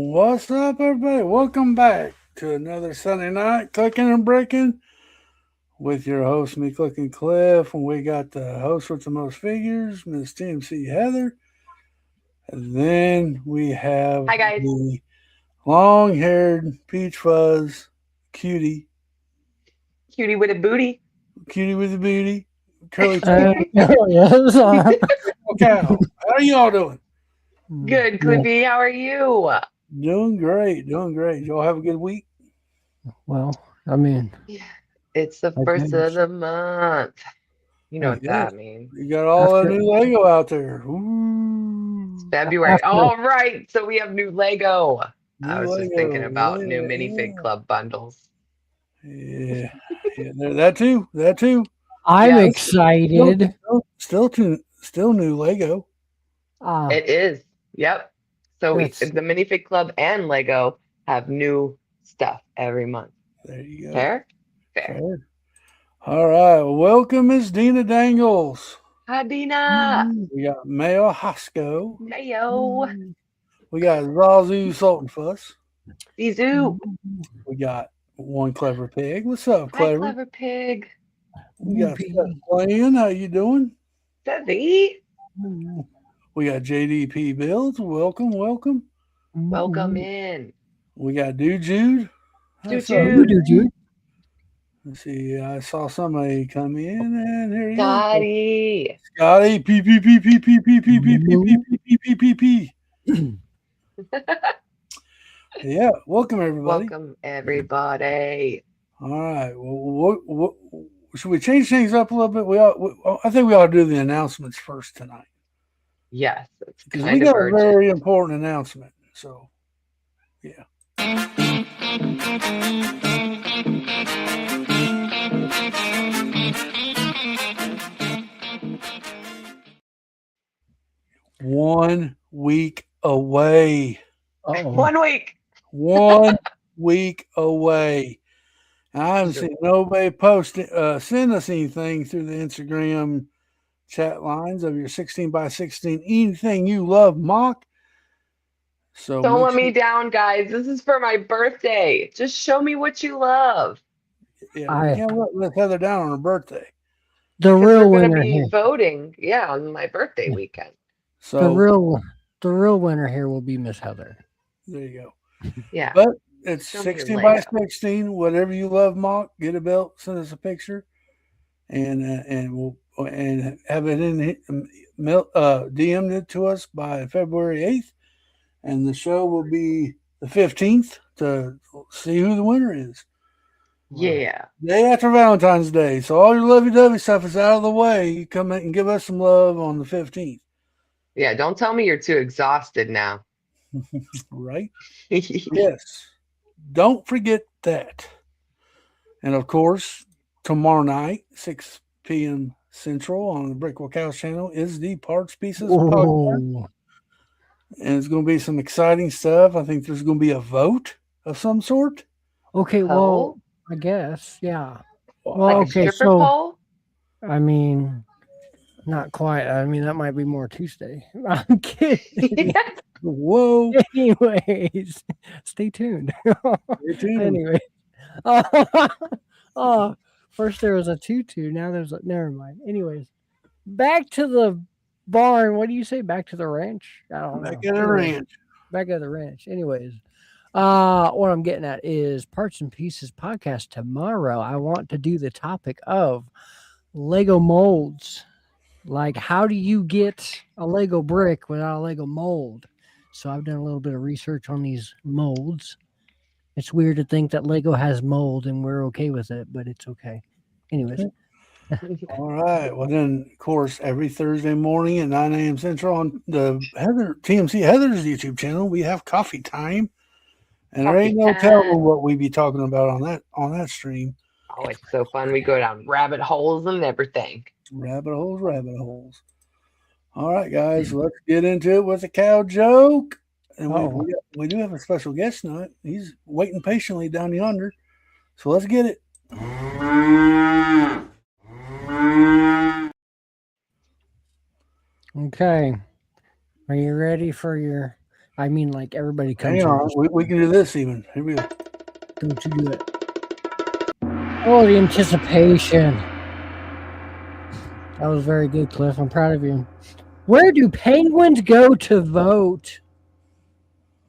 What's up, everybody? Welcome back to another Sunday night Clicking and Breaking with your host, me, Clicking Cliff. And we got the host with the most figures, Miss TMC Heather. And then we have Hi, guys. the long haired peach fuzz cutie, Cutie with a booty. cutie with the booty, curly Yes. cow. How are you all doing? Good, Cliffy. How are you? Doing great, doing great. Y'all have a good week? Well, I mean, Yeah. It's the I first guess. of the month. You know I what guess. that means. You got all that After- new Lego out there. It's Ooh. February. After- All right. So we have new Lego. I New was just Lego. thinking about new Yeah, minifig club bundles. yeah. That too. That too. I'm Yes. excited. Still new Lego. It is. Yep. So That's- the minifig club and Lego have new stuff every month. There you go. Fair? Fair. Fair. All right. Welcome, Miss Dina Dangles. Hi, Dina. We got Mayo Hosco. Mayo. We got Zazu Salt and Fuss. Zizoo. We got One Clever Pig. What's up, Hi, Clever? Clever Pig. We got Seth Playing. How you doing? Desi. We got JDP Builds. Welcome, welcome. Welcome in. We got Dude Jude. What's up? Jude. Let's see. I saw somebody come in, and here he is. Scotty. Scotty. P P P P P P P P P P P P P P. Yeah. Welcome everybody. Welcome everybody. All right. Well, what should we change things up a little bit? I think we ought to do the announcements first tonight Yes, it's because we kind of got a urgent. very important announcement. So, yeah. One week away. Uh-oh. 1 week. 1 week away. I haven't seen nobody send us anything through the Instagram chat lines of your 16 by 16 anything you love mock. So Don't make let me sure- down, guys. This is for my birthday. Just show me what you love. Yeah, we can't let Heather down on her birthday. The Because real we're going winner to be here. voting, on my birthday weekend. So The real winner here will be Miss Heather. there you go. Yeah. But it's Show me your 16 by Lego. 16. Whatever you love, mock. Get a belt. Send us a picture, and we'll have it DM'd it to us by February 8th, and the show will be the 15th to see who the winner is. Yeah. Day after Valentine's Day, so all your lovey-dovey stuff is out of the way. You come in and give us some love on the 15th, Yeah. Don't tell me you're too exhausted now. right? Yes. Don't forget that. And of course, tomorrow night, 6 p.m. Central on the Brickablecow channel is the Parts Pieces podcast. Oh, And it's going to be some exciting stuff. I think there's going to be a vote of some sort. okay. Well, Poll? I guess, yeah. Well, Well, Like a okay. stripper So, pole? I mean, not quite. I mean, that might be more Tuesday. I'm kidding. Whoa. Anyways, stay tuned. Stay tuned. Anyway, first there was a tutu. Now there's a never mind. Anyways, back to the barn. What do you say? Back to the ranch? I don't know. Back at the Anyway, ranch. Back at the ranch. Anyways, what I'm getting at is Parts and Pieces podcast tomorrow. I want to do the topic of Lego molds. Like, how do you get a Lego brick without a Lego mold? So I've done a little bit of research on these molds. It's weird to think that Lego has mold and we're okay with it, but it's okay. Anyways, All right. Well, then, of course, every Thursday morning at 9 a.m. Central on the TMC Heather's YouTube channel, we have coffee time. And there ain't no Coffee telling time. what we be talking about on that stream. Oh, it's so fun. We go down rabbit holes and everything. Rabbit holes, rabbit holes. All right, guys, let's get into it with a cow joke. And we do have a special guest tonight. He's waiting patiently down yonder. So let's get it. okay. Are you ready for your I mean, like everybody comes Hang here. on, we can do this even. Here we go. Don't you do it. Oh, the anticipation. That was very good, Cliff. I'm proud of you. Where do penguins go to vote?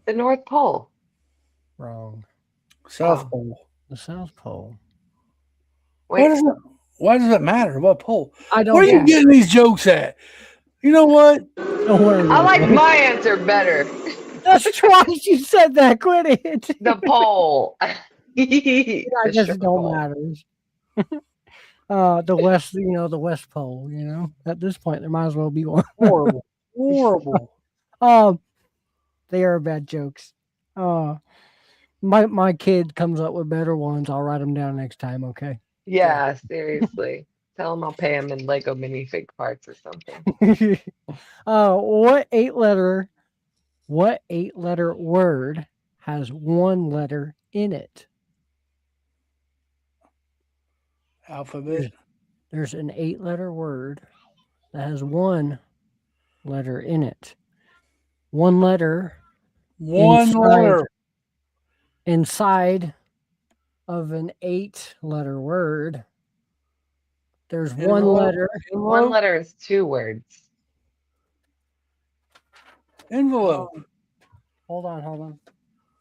The North Pole. Wrong. South Oh. Pole. The South Pole. Wait, Why does that matter? What pole? I don't. Where are you getting these jokes at? You know what? Don't worry. I like about my answer better. it. That's twice you said that. Quit it. The pole. I The guess stripper it don't pole. matters. The West, the West Pole. At this point, there might as well be one. Horrible. Horrible. They are bad jokes. My kid comes up with better ones. I'll write them down next time. Okay. Yeah, seriously. Tell him I'll pay him in Lego minifig parts or something. What eight-letter word has one letter in it? Alphabet. There's an 8-letter word that has one letter in it. One letter. One letter. Inside of an 8-letter word, there's one letter. One letter is 2 words. Envelope. Hold on.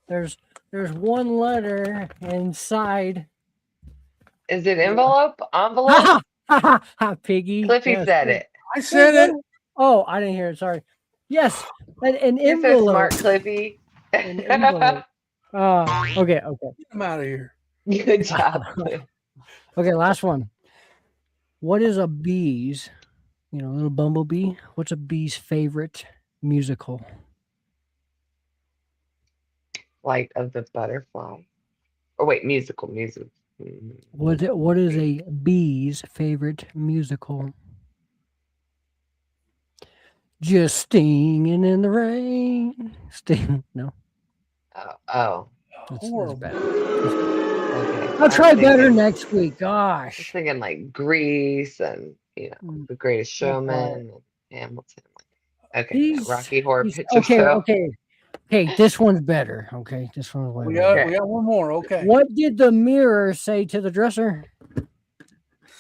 There's one letter inside. Is it envelope? Envelope? Piggy. Cliffy said it. I said it. Oh, I didn't hear it. Sorry. Yes, an You're so envelope. smart, Cliffy. An envelope. Okay. Get him out of here. Good job. Okay, last one. What is a bee's, little bumblebee? What's a bee's favorite musical? Flight of the Butterfly. Oh, wait, musical. What is a bee's favorite musical? Just stinging in the rain. No. Oh. Horrible. Bad. Okay. I'll try better thinking- next week. I was Gosh. thinking like Grease and The Greatest Showman and Hamilton. Okay, These- Rocky Horror these- Picture okay, Show. okay. This one's better. Okay, this one's way We better. got one more. Okay. What did the mirror say to the dresser?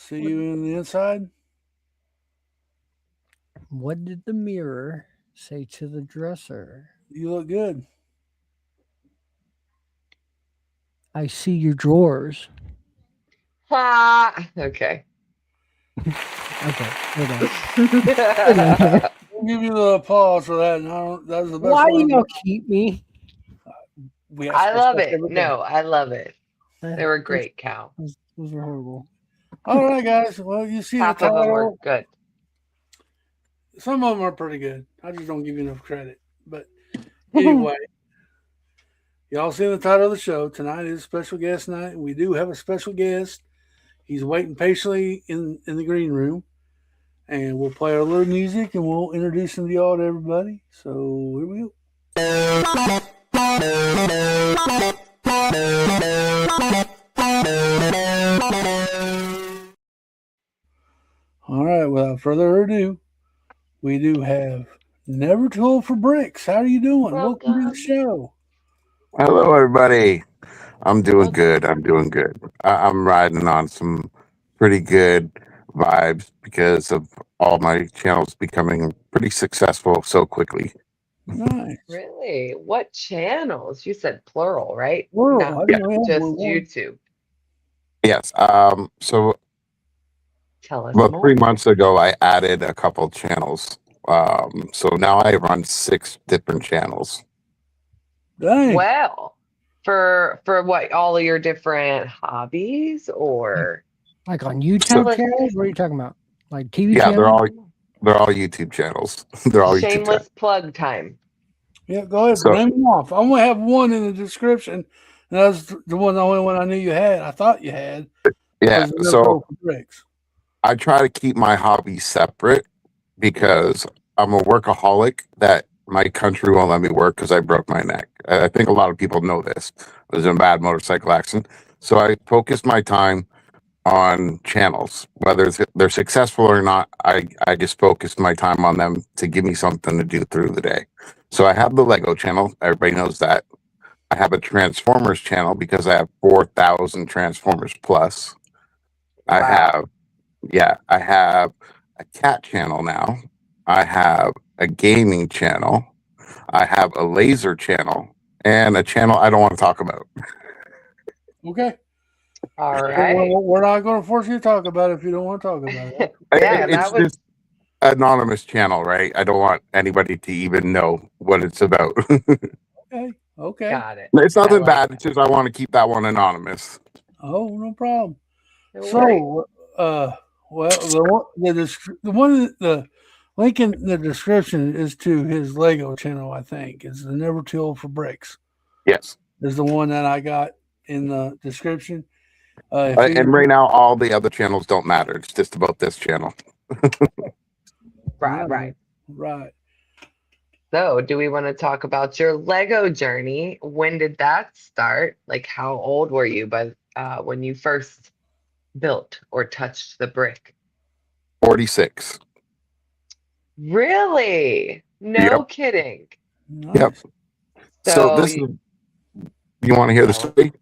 See you in the inside. What did the mirror say to the dresser? You look good. I see your drawers. Ha! Okay. Okay, we're done. We'll give you the applause for that. That was the best Why do one. you keep me? I love it. No, I love it. They were Those- great, Cow. Those were horrible. All right, guys. Well, you see Half the of them were title. good. Some of them are pretty good. I just don't give you enough credit. But anyway, y'all see the title of the show. Tonight is special guest night. We do have a special guest. He's waiting patiently in the green room. And we'll play our little music and we'll introduce him to y'all to everybody. So here we go. All right, without further ado, we do have Never Too Old for Bricks. How are you doing? Welcome to the Welcome. show. Hello, everybody. I'm doing good. I'm riding on some pretty good vibes because of all my channels becoming pretty successful so quickly. Nice. Really? What channels? You said plural, right? Plural. Not I didn't know just we were- YouTube. Yes. So Tell us about more. 3 months ago, I added a couple channels. So now I run 6 different channels. Dang. Well, for what? All of your different hobbies, or Like on YouTube So- channels? What are you talking about? Like TV Yeah, channels? they're all YouTube channels. They're all YouTube channels. shameless plug time? Yeah, go ahead. So- Name them off. I only have one in the description. And that was the only one I knew you had. I thought you had. Yeah. was Never So Too Old for Bricks. I try to keep my hobbies separate because I'm a workaholic that my country won't let me work because I broke my neck. I think a lot of people know this. I was in a bad motorcycle accident. So I focus my time on channels, whether they're successful or not. I just focus my time on them to give me something to do through the day. So I have the Lego channel. Everybody knows that. I have a Transformers channel because I have 4,000 Transformers plus. I Wow. have a cat channel now. I have a gaming channel. I have a laser channel and a channel I don't want to talk about. Okay. All right. We're not going to force you to talk about it if you don't want to talk about it. Yeah, It's that was just anonymous channel, right? I don't want anybody to even know what it's about. Okay. Okay. got it. It's I nothing like bad. that. It's just I want to keep that one anonymous. Oh, no problem. No worries. So, well, the link in the description is to his Lego channel. I think is the Never Too Old for Bricks. Yes. Is the one that I got in the description. And right now, all the other channels don't matter. It's just about this channel. Right. Right. So, do we want to talk about your Lego journey? When did that start? Like, how old were you when you first built or touched the brick? 46. Really? No kidding. Nice. Yep. So this is. You want to hear the Tell us. story?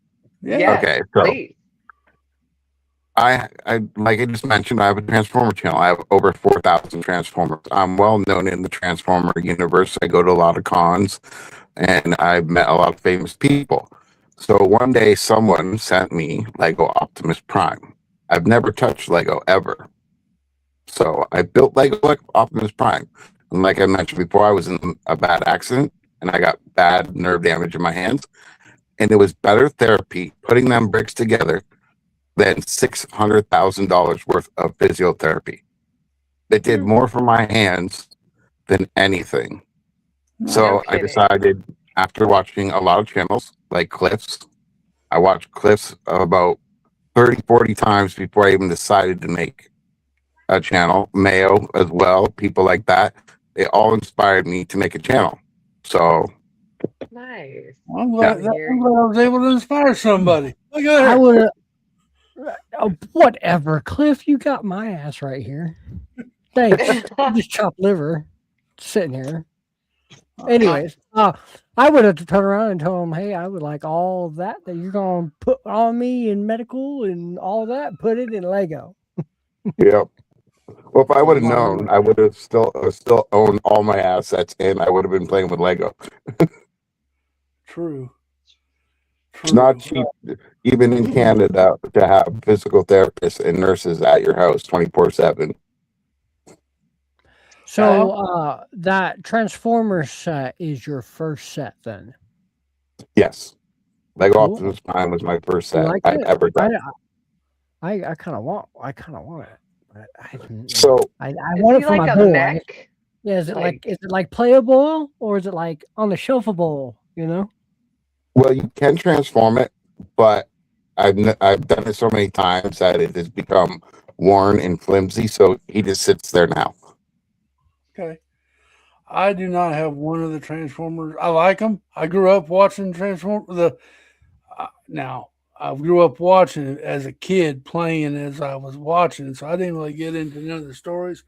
Yeah. Yes, Okay. So please. I like I just mentioned, I have a Transformer channel. I have over 4,000 Transformers. I'm well known in the Transformer universe. I go to a lot of cons, and I've met a lot of famous people. So one day, someone sent me Lego Optimus Prime. I've never touched Lego ever. So I built Lego Optimus Prime. And like I mentioned before, I was in a bad accident, and I got bad nerve damage in my hands. And it was better therapy putting them bricks together than $600,000 worth of physiotherapy. It did more for my hands than anything. So I kidding. decided, after watching a lot of channels like Cliff's, I watched Cliff's about 30, 40 times before I even decided to make a channel. Mayo as well, people like that. They all inspired me to make a channel. So Nice. I'm glad I was able to inspire somebody. Look at I her. would have. Oh, whatever, Cliff. You got my ass right here. Thanks. Just chopped liver, sitting here. Anyways, I would have turned around and told him, "Hey, I would like all that you're gonna put on me in medical and all that. Put it in Lego." Yep. Well, if I would have known, I would have still owned all my assets, and I would have been playing with Lego. True. It's not cheap, even in Canada, to have physical therapists and nurses at your house 24/7. So that Transformers set is your first set, then? Yes, Lego Cool. Optimus Prime was my first You set like I've it? ever done. I kind of want it. But I So want Is it for he my like a boy. mech? Yeah, is it like playable or is it like on the shelfable? You know? well, you can transform it, but I've done it so many times that it has become worn and flimsy. So he just sits there now. Okay. I do not have one of the Transformers. I like them. I grew up watching now I grew up watching it as a kid, playing as I was watching, so I didn't really get into none of the stories.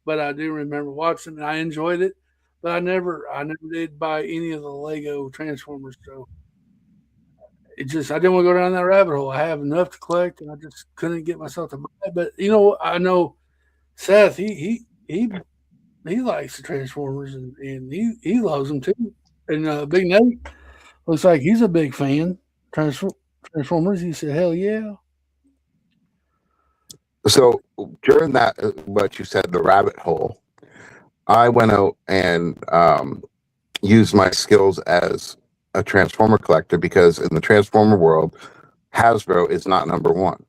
But I do remember watching it. I enjoyed it, but I never did buy any of the Lego Transformers. So I didn't want to go down that rabbit hole. I have enough to collect, and I just couldn't get myself to buy it. But I know Seth. He likes the Transformers, and he loves them too. And Big Nate looks like he's a big fan. Transformers. He said, "Hell yeah!" So during that, what you said, the rabbit hole, I went out and used my skills as a Transformer collector, because in the Transformer world, Hasbro is not number one.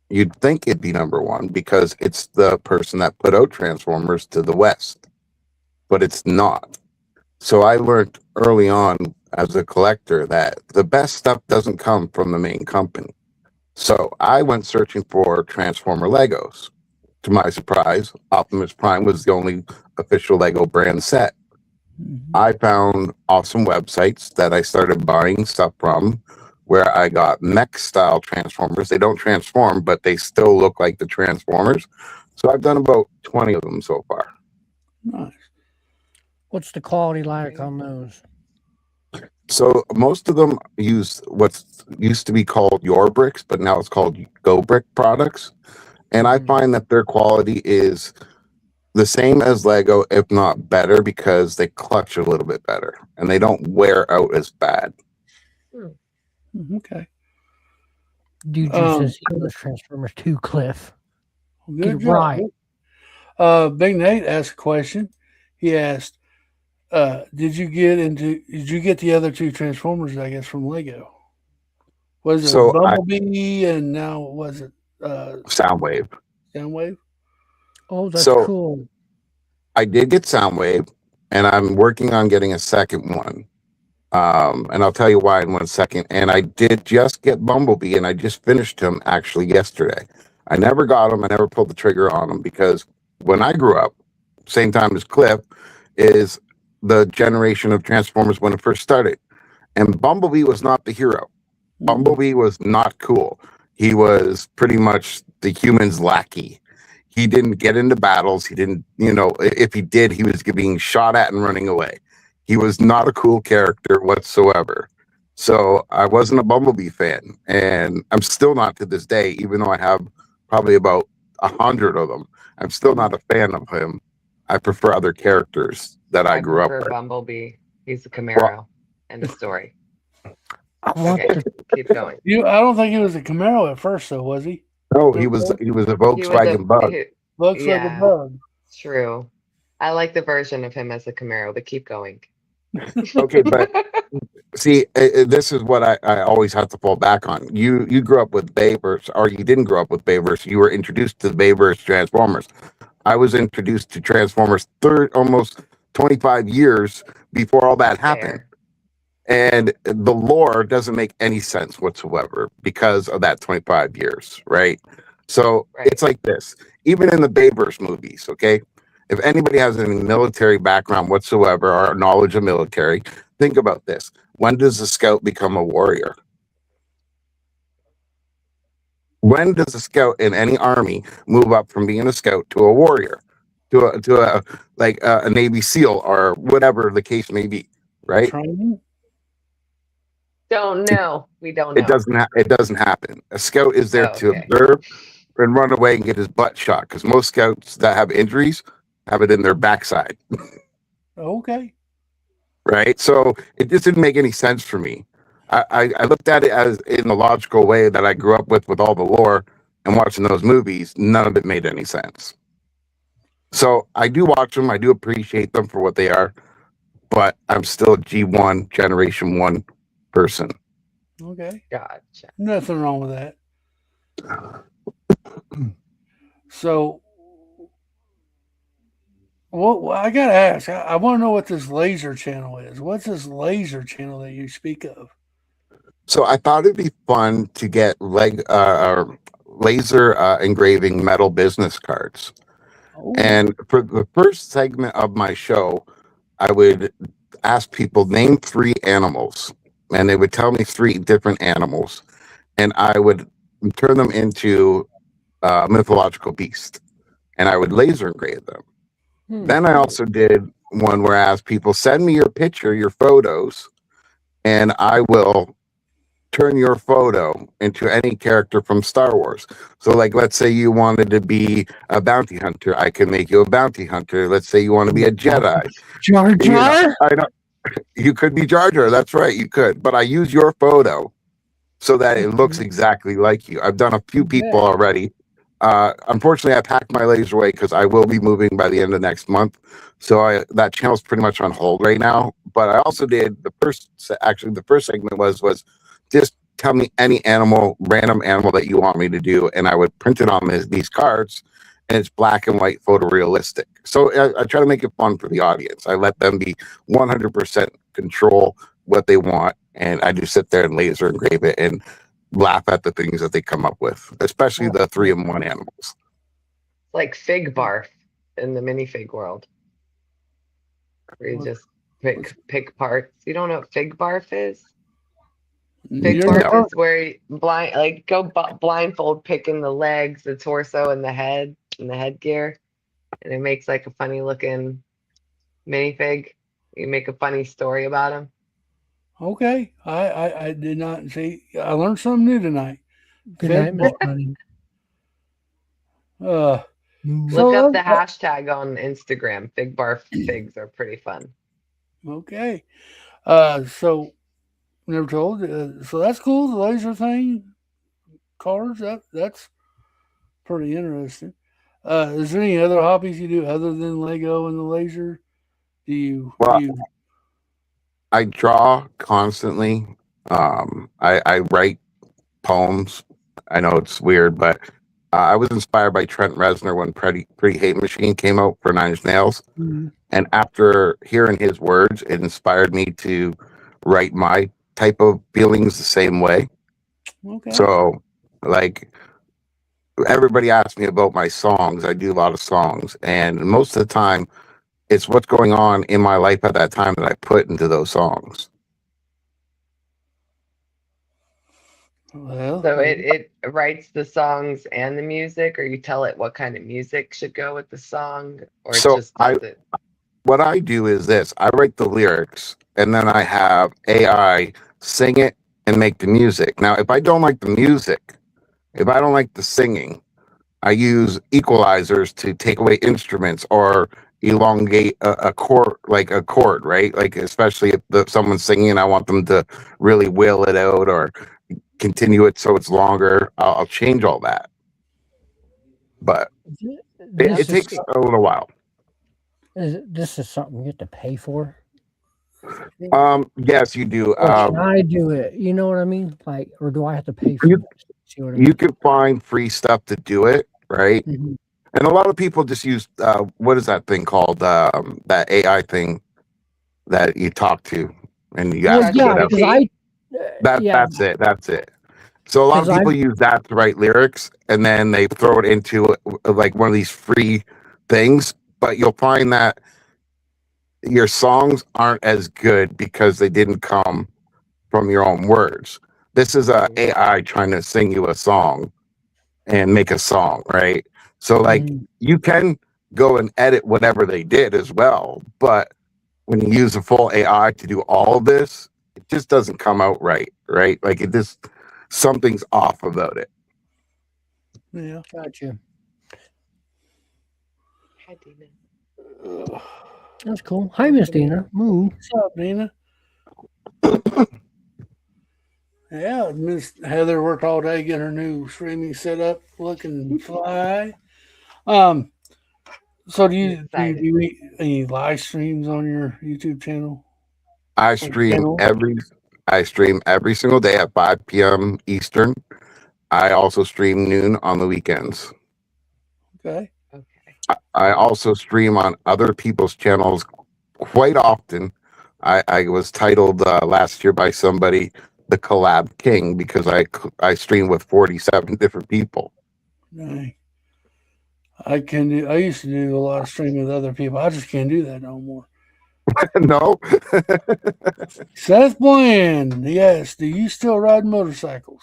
You'd think it'd be number one because it's the person that put out Transformers to the West, but it's not. So I learned early on as a collector that the best stuff doesn't come from the main company. So I went searching for Transformer Legos. To my surprise, Optimus Prime was the only official Lego brand set. I found awesome websites that I started buying stuff from, where I got mech style Transformers. They don't transform, but they still look like the Transformers. So I've done about 20 of them so far. Nice. What's the quality like on those? So most of them use what's used to be called Your Bricks, but now it's called Go Brick products. And I Mhm. find that their quality is the same as Lego, if not better, because they clutch a little bit better and they don't wear out as bad. Okay. Dude, you says he was Transformers 2, Cliff. Good Get job. right. Big Nate asked a question. He asked, did you get the other two Transformers, I guess, from Lego? Was it So Bumblebee and now was it Soundwave. Soundwave? Oh, that's So cool. I did get Soundwave, and I'm working on getting a second one. And I'll tell you why in 1 second. And I did just get Bumblebee, and I just finished him actually yesterday. I never got him. I never pulled the trigger on him because when I grew up, same time as Cliff, is the generation of Transformers when it first started. And Bumblebee was not the hero. Bumblebee was not cool. He was pretty much the human's lackey. He didn't get into battles. He didn't, if he did, he was being shot at and running away. He was not a cool character whatsoever. So I wasn't a Bumblebee fan, and I'm still not to this day, even though I have probably about 100 of them. I'm still not a fan of him. I prefer other characters that I grew up prefer with. Bumblebee. He's a Camaro. End of story. I want Okay, to keep going. I don't think he was a Camaro at first, though, was he? No, he was a He was Volkswagen Bug. Looks like a Yeah. bug. True. I like the version of him as a Camaro, but keep going. Okay, but see, this is what I always have to fall back on. You grew up with Bayverse, or you didn't grow up with Bayverse. You were introduced to the Bayverse Transformers. I was introduced to Transformers almost 25 years before all that happened. Fair. And the lore doesn't make any sense whatsoever because of that 25 years, right? So Right. it's like this. Even in the Bayverse movies, okay? If anybody has any military background whatsoever or knowledge of military, think about this. When does a scout become a warrior? When does a scout in any army move up from being a scout to a warrior, to a Navy SEAL or whatever the case may be, right? Training? Don't know. We don't know. It doesn't happen. A scout is there to Okay. observe and run away and get his butt shot because most scouts that have injuries have it in their backside. Okay. Right? So it just didn't make any sense for me. I looked at it as in the logical way that I grew up with all the lore and watching those movies. None of it made any sense. So I do watch them. I do appreciate them for what they are, but I'm still a G1 Generation 1 person. Okay. Gotcha. Nothing wrong with that. So, well, I gotta ask. I want to know what this laser channel is. What's this laser channel that you speak of? So I thought it'd be fun to get laser engraving metal business cards. Oh, And for the first segment of my show, I would ask people name 3 animals, and they would tell me 3 different animals, and I would turn them into a mythological beast, and I would laser engrave them. Then I also did one where I asked people, send me your picture, your photos, and I will turn your photo into any character from Star Wars. So, like, let's say you wanted to be a bounty hunter, I can make you a bounty hunter. Let's say you want to be a Jedi. Jar Jar? I know you could be Jar Jar. That's right, you could. But I use your photo so that it looks exactly like you. I've done a few people already. Unfortunately, I packed my laser away because I will be moving by the end of next month. So that channel's pretty much on hold right now. But I also did the first segment was just tell me any random animal that you want me to do, and I would print it on these cards, and it's black and white photorealistic. So I try to make it fun for the audience. I let them be 100% control what they want, and I just sit there and laser engrave it and laugh at the things that they come up with, especially the 3-in-1 animals. Like Fig Barf in the minifig world. Where you just pick parts. You don't know what Fig Barf is? Fig Barf is where you blindfold picking the legs, the torso, and the head and the headgear, and it makes like a funny looking minifig. You make a funny story about them. Okay. I did not see. I learned something new tonight. Good Fig night, Miss bar. Bunny. So Look up the that- hashtag on Instagram. Fig bar figs are pretty fun. okay. So never told. So that's cool. The laser thing, cars. That's pretty interesting. Is there any other hobbies you do other than Lego and the laser? Do you? Well, Do you I draw constantly. I write poems. I know it's weird, but I was inspired by Trent Reznor when Pretty Hate Machine came out for Nine Inch Nails. Mhm. And after hearing his words, it inspired me to write my type of feelings the same way. okay? So, like, everybody asks me about my songs. I do a lot of songs, and most of the time, it's what's going on in my life at that time that I put into those songs. Well, So it writes the songs and the music, or you tell it what kind of music should go with the song, or it So, just does it. what I do is this: I write the lyrics, and then I have AI sing it and make the music. Now, if I don't like the music, if I don't like the singing, I use equalizers to take away instruments or elongate a chord, like a chord, right? Like especially if someone's singing, and I want them to really wail it out or continue it so it's longer. I'll change all that, but This it takes a little while. this is something you have to pay for. Yes, you do. Or can I do it? You know what I mean? Like, or do I have to pay for You- this? See what I mean? You can find free stuff to do it, right? Mhm. And a lot of people just use what is that thing called? That AI thing that you talk to and you Well, ask yeah, whatever. because I, yeah, That's it. So a lot of 'Cause people I- use that to write lyrics, and then they throw it into like one of these free things. But you'll find that your songs aren't as good because they didn't come from your own words. This is a AI trying to sing you a song and make a song, right? So like Mhm. you can go and edit whatever they did as well, but when you use a full AI to do all of this, it just doesn't come out right, right? Like it just something's off about it. Yeah. Gotcha. Hi, Dina. Ugh. That's cool. Hi, Miss Dina. Moo. What's up, Nina? Yeah, Miss Heather worked all day getting her new streaming set up, looking fly. Um, so do you Excited. any live streams on your YouTube channel? I stream Channel? every single day at 5 p.m. Eastern. I also stream noon on the weekends. Okay. Okay. I also stream on other people's channels quite often. I was titled last year by somebody the collab king because I stream with 47 different people. Dang. I can do. I used to do a lot of streaming with other people. I just can't do that no more. No. Seth Bland, yes. Do you still ride motorcycles?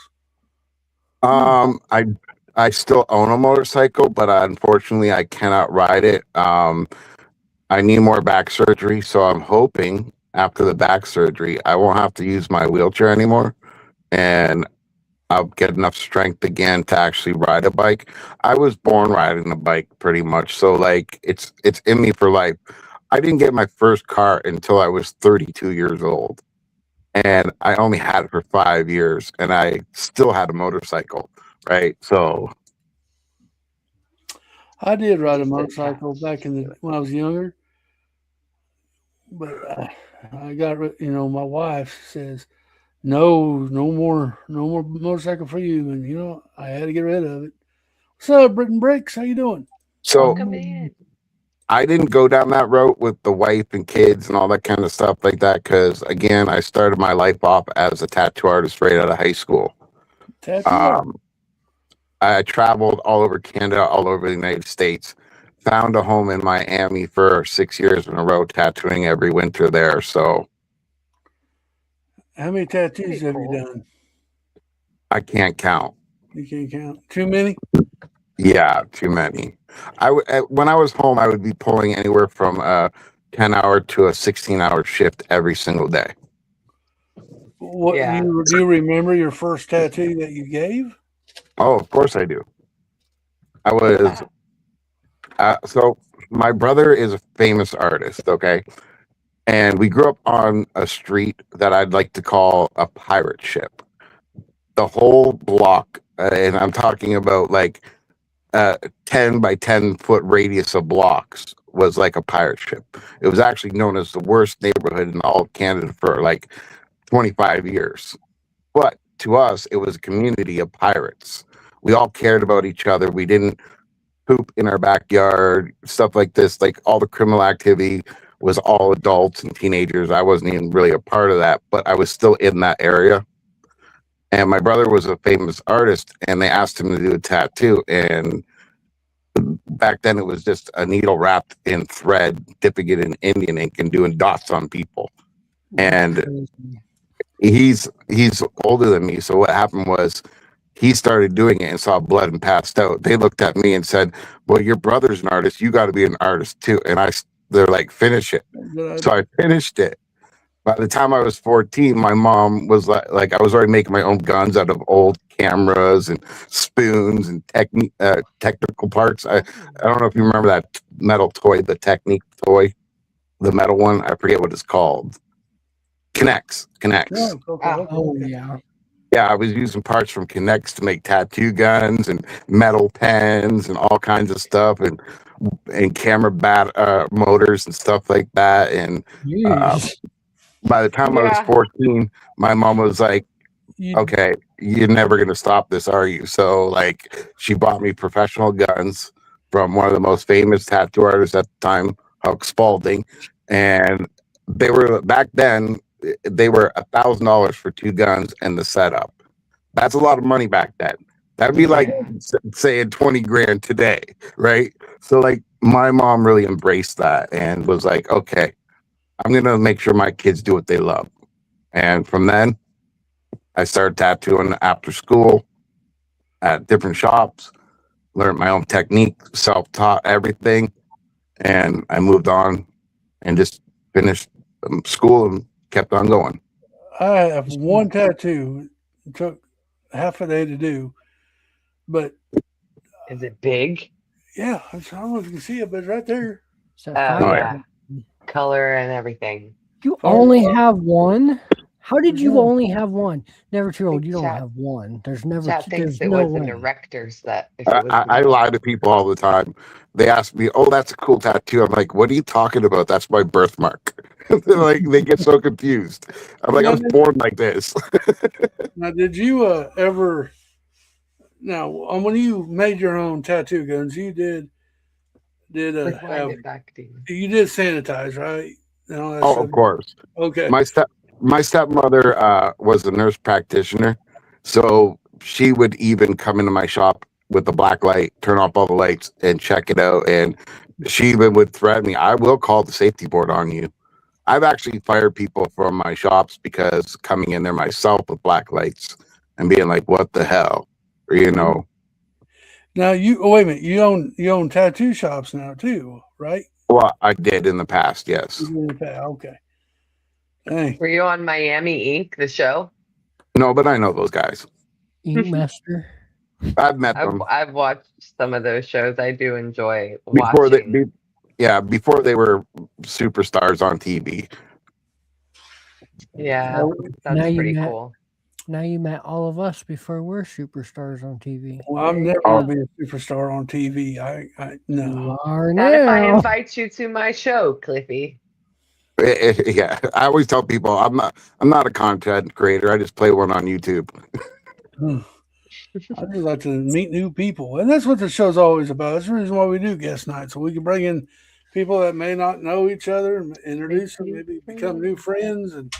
I still own a motorcycle, but unfortunately I cannot ride it. I need more back surgery, so I'm hoping after the back surgery I won't have to use my wheelchair anymore, and I'll get enough strength again to actually ride a bike. I was born riding a bike pretty much, so like it's in me for life. I didn't get my first car until I was 32 years old, and I only had it for 5 years, and I still had a motorcycle, right? So I did ride a Just motorcycle attached back in to the it. when I was younger, but I got my wife says no more motorcycle for you, and I had to get rid of it. What's up, Britain Bricks? How you doing? so Welcome in. I didn't go down that route with the wife and kids and all that kind of stuff like that because, again, I started my life off as a tattoo artist right out of high school. Tattoo. Um, I traveled all over Canada, all over the United States, found a home in Miami for 6 years in a row, tattooing every winter there. So How many tattoos Pretty have cool. you done? I can't count. You can't count. Too many? Yeah, too many. When I was home, I would be pulling anywhere from 10-hour to a 16-hour shift every single day. What Yeah. do you remember your first tattoo that you gave? Oh, of course I do. I What's was that? so my brother is a famous artist, okay? And we grew up on a street that I'd like to call a pirate ship. The whole block, and I'm talking about like 10 by 10 foot radius of blocks, was like a pirate ship. It was actually known as the worst neighborhood in all of Canada for like 25 years. But to us, it was a community of pirates. We all cared about each other. We didn't poop in our backyard, stuff like this. Like all the criminal activity was all adults and teenagers. I wasn't even really a part of that, but I was still in that area. And my brother was a famous artist, and they asked him to do a tattoo. And back then, it was just a needle wrapped in thread, dipping it in Indian ink and doing dots on people. And he's older than me, so what happened was he started doing it and saw blood and passed out. They looked at me and said, "Well, your brother's an artist. You got to be an artist too." And they're like, "Finish it." So I finished it. By the time I was 14, my mom was like I was already making my own guns out of old cameras and spoons and technical parts. I don't know if you remember that metal toy, the Technique toy, the metal one. I forget what it's called. Connects. Oh yeah. Yeah, I was using parts from Connects to make tattoo guns and metal pens and all kinds of stuff, and camera motors and stuff like that. And Jeez. by the time I was Yeah. 14, my mom was like, "Okay, you're never gonna stop this, are you?" So like, she bought me professional guns from one of the most famous tattoo artists at the time, Huck Spalding, and they were back then. They were $1,000 for 2 guns and the setup. That's a lot of money back then. That'd be like saying 20 grand today, right? So like, my mom really embraced that and was like, "Okay, I'm gonna make sure my kids do what they love." And from then, I started tattooing after school at different shops, learned my own technique, self-taught everything, and I moved on and just finished school and kept on going. I have one tattoo. It took half a day to do, but Is it big? yeah, I don't know if you can see it, but it's right there. Is that Oh fire? yeah. Color and everything. You Fire only truck. have one? How did you Yeah. only have one? Never too old. Think You don't chat- have one. There's never. Chat thinks There's it no was an way. erector set. If it was I lie to people all the time. They ask me, "Oh, that's a cool tattoo." I'm like, "What are you talking about? That's my birthmark." They're like, they get so confused. I'm like, "I was born like this." Now, did you ever? Now, when you made your own tattoo guns, you did rewind have it back to you. you did sanitize, right? And all that Oh, stuff. of course. Okay. My stepmother was a nurse practitioner, so she would even come into my shop with the black light, turn off all the lights, and check it out. And she even would threaten me, "I will call the safety board on you." I've actually fired people from my shops because coming in there myself with black lights and being like, "What the hell?" Or, you know. Now wait a minute. You own tattoo shops now too, right? Well, I did in the past, yes. Okay. Dang. Were you on Miami Ink, the show? No, but I know those guys. Ink Master. I've met them I've watched some of those shows. I do enjoy before watching. before they were superstars on TV. Yeah, Now that's you pretty met- cool. Now you met all of us before we're superstars on TV. Well, I'm never Oh. gonna be a superstar on TV. I no. You are Not if I now. invite you to my show, Cliffy. Yeah, I always tell people I'm not a content creator. I just play one on YouTube. I just like to meet new people, and that's what the show's always about. That's the reason why we do guest nights, so we can bring in people that may not know each other, and introduce them, maybe become new friends, and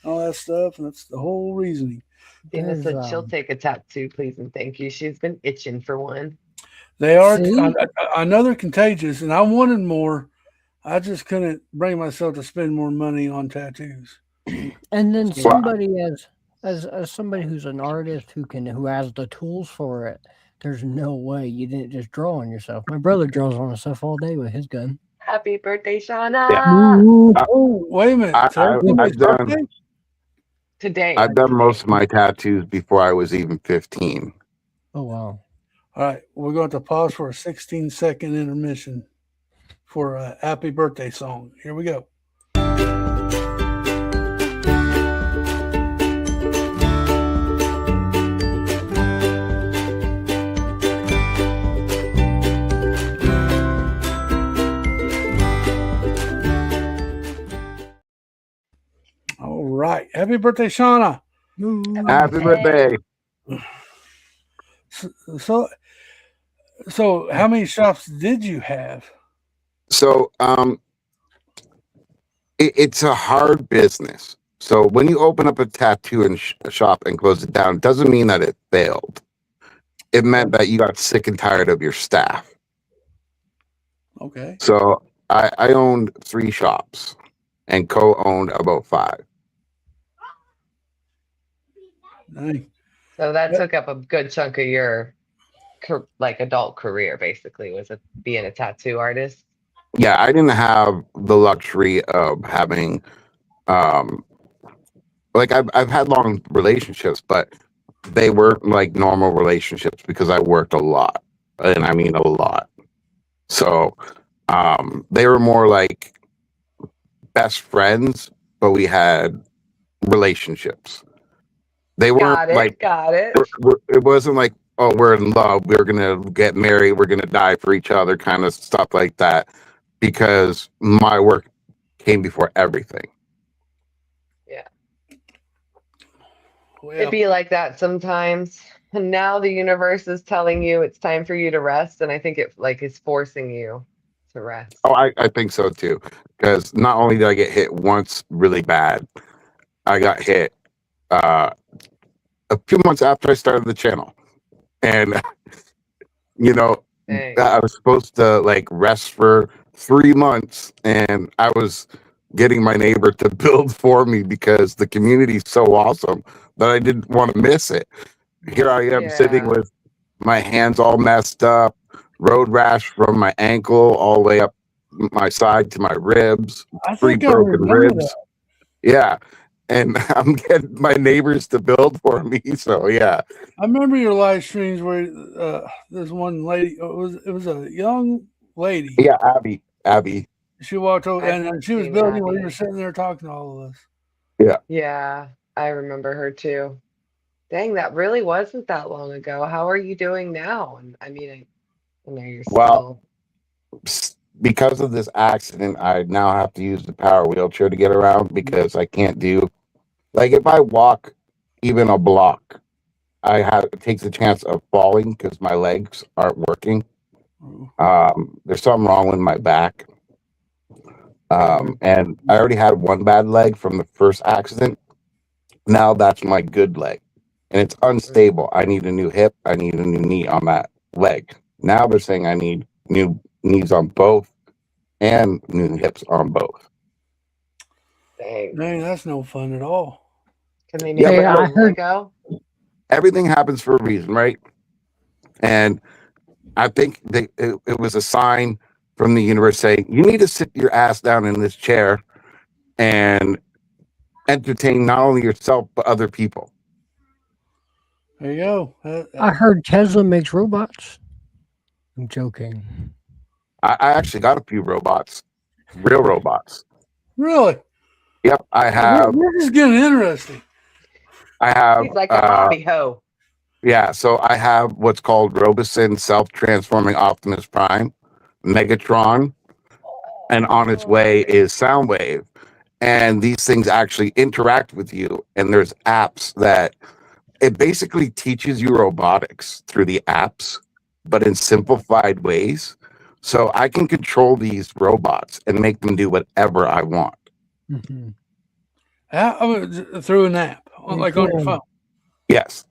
all that stuff. And that's the whole reasoning. Dina There's, said she'll take a tattoo, please and thank you. She's been itching for one. They are. See? I know they're contagious, and I wanted more. I just couldn't bring myself to spend more money on tattoos. And then Wow. somebody as somebody who's an artist who has the tools for it, there's no way you didn't just draw on yourself. My brother draws on himself all day with his gun. Happy birthday, Shauna. Yeah. Ooh. Oh, wait a minute. Today's somebody's birthday? Today. I've done today. most of my tattoos before I was even 15. Oh wow. All right, we're going to pause for a 16-second intermission for a happy birthday song. Here we go. All right. Happy birthday, Shauna. Happy birthday. So how many shops did you have? So, it's a hard business. So when you open up a tattoo and shop and close it down, it doesn't mean that it failed. It meant that you got sick and tired of your staff. Okay. So I owned 3 shops and co-owned about 5. Nice. So that took up a good chunk of your like adult career, basically, was it being a tattoo artist? Yeah, I didn't have the luxury of having like I've had long relationships, but they weren't like normal relationships because I worked a lot. And I mean a lot. So they were more like best friends, but we had relationships. They weren't like Got it. it wasn't like, oh, we're in love, we're gonna get married, we're gonna die for each other, kind of stuff like that, because my work came before everything. Yeah. Well, It'd be like that sometimes. And now the universe is telling you it's time for you to rest, and I think it like is forcing you to rest. Oh, I think so too, because not only did I get hit once really bad, I got hit a few months after I started the channel, and you know, Dang. I was supposed to like rest for 3 months, and I was getting my neighbor to build for me because the community is so awesome that I didn't want to miss it. Here I am sitting Yeah. with my hands all messed up, road rash from my ankle all the way up my side to my ribs, I 3 think I broken remember ribs. that. Yeah. And I'm getting my neighbors to build for me. So yeah. I remember your live streams where this one lady, it was a young lady. Yeah, Abby. She walked over I've and she was seen building when you Abby. were sitting there talking to all of us. Yeah, I remember her too. Dang, that really wasn't that long ago. How are you doing now? And I mean, I know you're Well, still. because of this accident, I now have to use the power wheelchair to get around because I can't do, like, if I walk even a block, it takes a chance of falling because my legs aren't working. There's something wrong with my back. And I already had one bad leg from the first accident. Now that's my good leg, and it's unstable. I need a new hip. I need a new knee on that leg. Now they're saying I need new knees on both and new hips on both. Dang. Dang, that's no fun at all. Can they Yeah, make but it I heard- Lego? Everything happens for a reason, right? And I think it was a sign from the universe saying, you need to sit your ass down in this chair and entertain not only yourself, but other people. There you go. I heard Tesla makes robots. I'm joking. I actually got a few robots, real robots. Really? Yep, I have. We're just getting interesting. I have. He's like a hobby hoe. Yeah, so I have what's called Roboson Self-Transforming Optimus Prime, Megatron, and on its way is Soundwave. And these things actually interact with you. And there's apps that it basically teaches you robotics through the apps, but in simplified ways. So I can control these robots and make them do whatever I want. Mm-hmm. Through an app, like on your Cool. phone. Yes.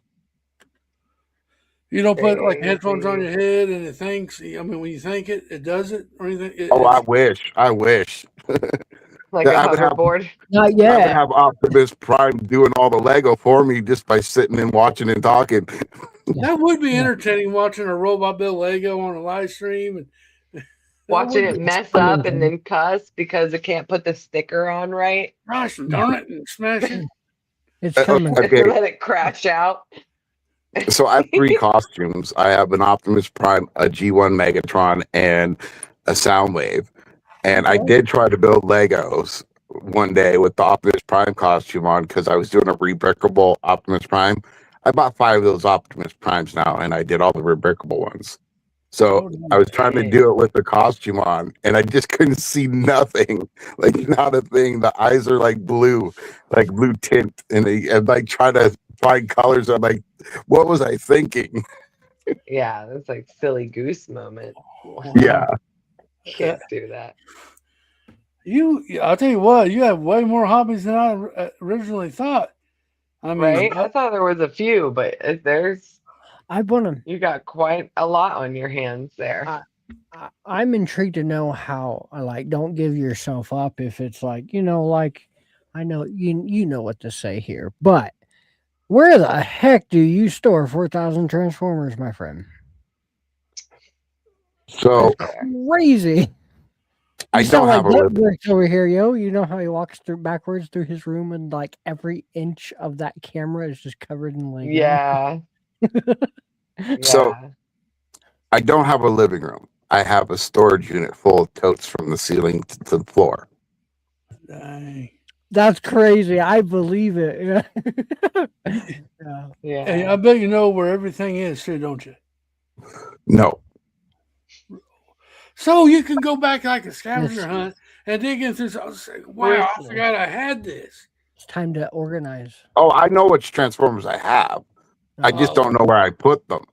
You don't put like Dang, headphones on dude. your head and it thinks. I mean, when you think it, it does it or anything. Oh, I wish. Like a I would have hoverboard. Not I would yet. have Optimus Prime doing all the Lego for me just by sitting and watching and talking. That would be Yeah. entertaining watching a robot build Lego on a live stream. And Watching it mess up and then cuss because it can't put the sticker on right. Gosh darn it, and smash it. It's coming. Okay. Let it crash out. So I have 3 costumes. I have an Optimus Prime, a G1 Megatron, and a Soundwave. And I did try to build Legos one day with the Optimus Prime costume on because I was doing a rebrickable Optimus Prime. I bought 5 of those Optimus Primes now, and I did all the rebrickable ones. So I was trying to do it with the costume on, and I just couldn't see nothing, like not a thing. The eyes are like blue tint, and I'm like trying to find colors. I'm like, what was I thinking? Yeah, that's like silly goose moment. Yeah. Can't do that. I'll tell you what, you have way more hobbies than I originally thought. I mean, Right? I thought there was a few, but you got quite a lot on your hands there. I'm intrigued to know how, like, don't give yourself up if it's like, like, I know you know what to say here, but where the heck do you store 4,000 Transformers, my friend? So crazy. I don't have a living over here, yo. You know how he walks backwards through his room and like every inch of that camera is just covered in Lego. Yeah. So I don't have a living room. I have a storage unit full of totes from the ceiling to the floor. Dang. That's crazy. I believe it. Yeah. Hey, I bet you know where everything is too, don't you? No. So you can go back like a scavenger hunt and dig into something. Wow, I forgot I had this. It's time to organize. Oh, I know which Transformers I have. I just don't know where I put them.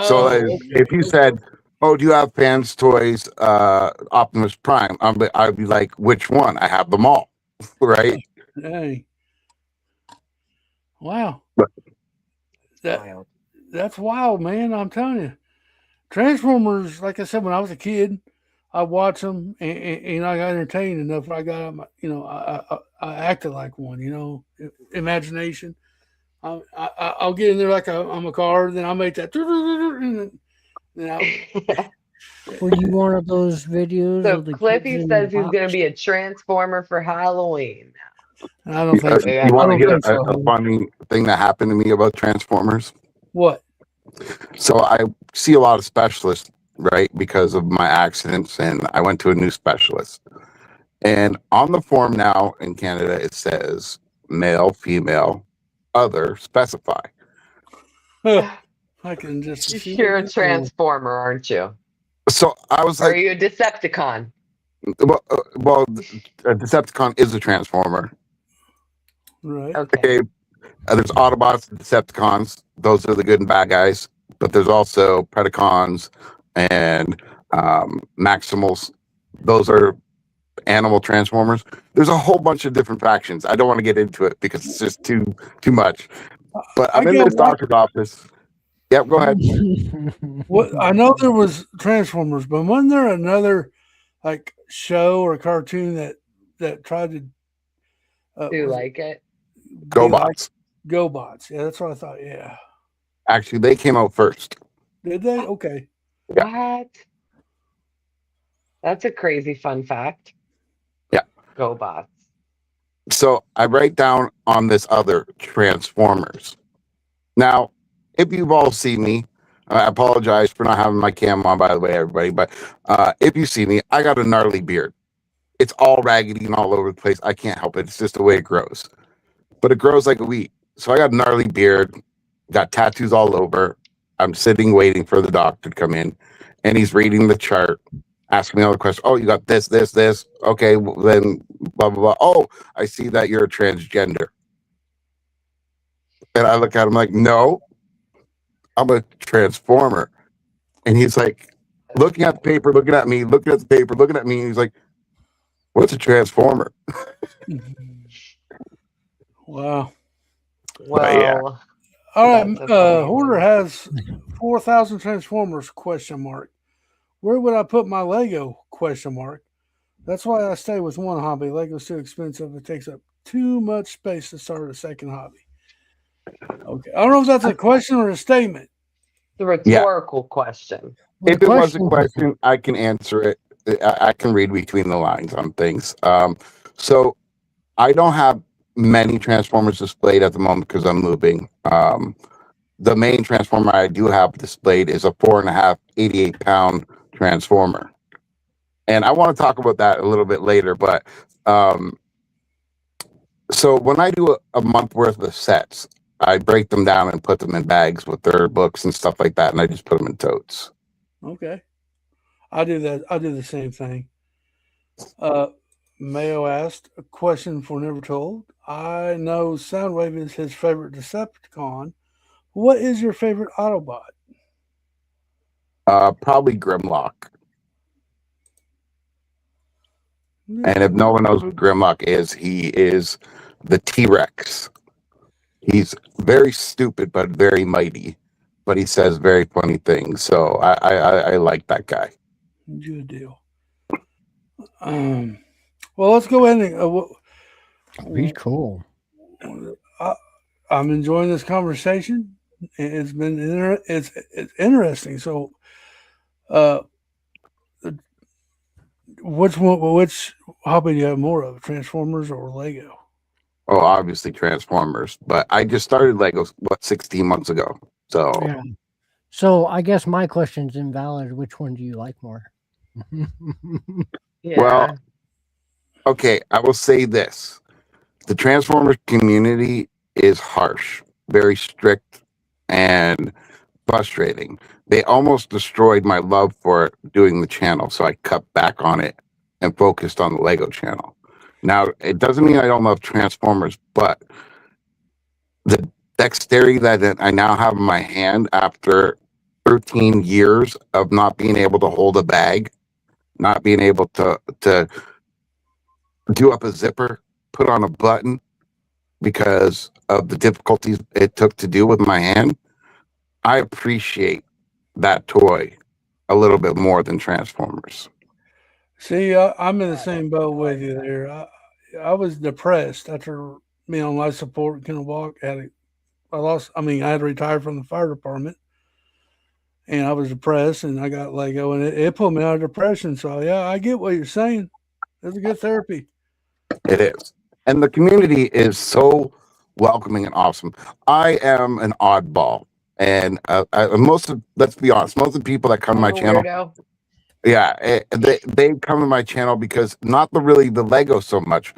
So if you said, "Oh, do you have Fans Toys Optimus Prime?" I'd be like, "Which one?" I have them all, right? Hey, wow, that's wild, man! I'm telling you, Transformers. Like I said, when I was a kid, I watched them, and I got entertained enough. I got, I acted like one. Imagination. I'll get in there like I'm a car, then I'll make that. Were you one of those videos? So Cliffy says he's going to be a Transformer for Halloween. I don't think so. You want to get a funny thing that happened to me about Transformers? What? So I see a lot of specialists, right, because of my accidents, and I went to a new specialist. And on the form now in Canada, it says male, female, other, specify. I can just. You're a Transformer, aren't you? So I was like, are you a Decepticon? Well, a Decepticon is a Transformer. Right. Okay. There's Autobots and Decepticons. Those are the good and bad guys. But there's also Predacons and Maximals. Those are animal Transformers. There's a whole bunch of different factions. I don't want to get into it because it's just too much. But I'm in this doctor's office. Yep, go ahead. I know there was Transformers, but wasn't there another like show or cartoon that tried to do like it? GoBots. GoBots. Yeah, that's what I thought. Yeah. Actually, they came out first. Did they? Okay. Yeah. What? That's a crazy fun fact. Yeah. GoBots. So I write down on this other Transformers. Now, if you've all seen me, I apologize for not having my cam on, by the way, everybody. But if you see me, I got a gnarly beard. It's all raggedy and all over the place. I can't help it. It's just the way it grows. But it grows like a weed. So I got a gnarly beard, got tattoos all over. I'm sitting waiting for the doctor to come in. And he's reading the chart, asking me all the questions. Oh, you got this, this, this. Okay, well, then blah, blah, blah. Oh, I see that you're a transgender. And I look at him like, no, I'm a Transformer. And he's like, looking at the paper, looking at me, looking at the paper, looking at me. And he's like, what's a Transformer? Wow. Well, yeah. All right. Hoarder has 4,000 Transformers ? Where would I put my Lego ? That's why I stay with one hobby. Lego's too expensive. It takes up too much space to start a second hobby. Okay. I don't know if that's a question or a statement. The rhetorical question. If it was a question, I can answer it. I can read between the lines on things. So I don't have many Transformers displayed at the moment because I'm moving. The main Transformer I do have displayed is a 4.5, 88-pound Transformer. And I want to talk about that a little bit later, but so when I do a month worth of sets, I break them down and put them in bags with their books and stuff like that, and I just put them in totes. Okay. I do that. I do the same thing. Mayo asked a question for Never Told. I know Soundwave is his favorite Decepticon. What is your favorite Autobot? Probably Grimlock. And if no one knows what Grimlock is, he is the T-Rex. He's very stupid but very mighty, but he says very funny things. So I like that guy. Good deal. Well, let's go ahead and He's cool. I'm enjoying this conversation. It's been it's interesting. So, which hobby do you have more of, Transformers or Lego? Oh, obviously Transformers, but I just started Legos 16 months ago. So Yeah. So I guess my question's invalid. Which one do you like more? Yeah. Well, okay, I will say this. The Transformers community is harsh, very strict, and frustrating. They almost destroyed my love for doing the channel, so I cut back on it and focused on the Lego channel. Now, it doesn't mean I don't love Transformers, but the dexterity that I now have in my hand after 13 years of not being able to hold a bag, not being able to do up a zipper, put on a button because of the difficulties it took to do with my hand, I appreciate that toy a little bit more than Transformers. See, I'm in the same boat with you there. I was depressed after being on life support and couldn't walk. I had to retire from the fire department, and I was depressed, and I got Lego, and it pulled me out of depression. So yeah, I get what you're saying. It's a good therapy. It is. And the community is so welcoming and awesome. I am an oddball. And let's be honest, most of the people that come to my channel, Weirdo. yeah, they come to my channel because not really the Lego so much,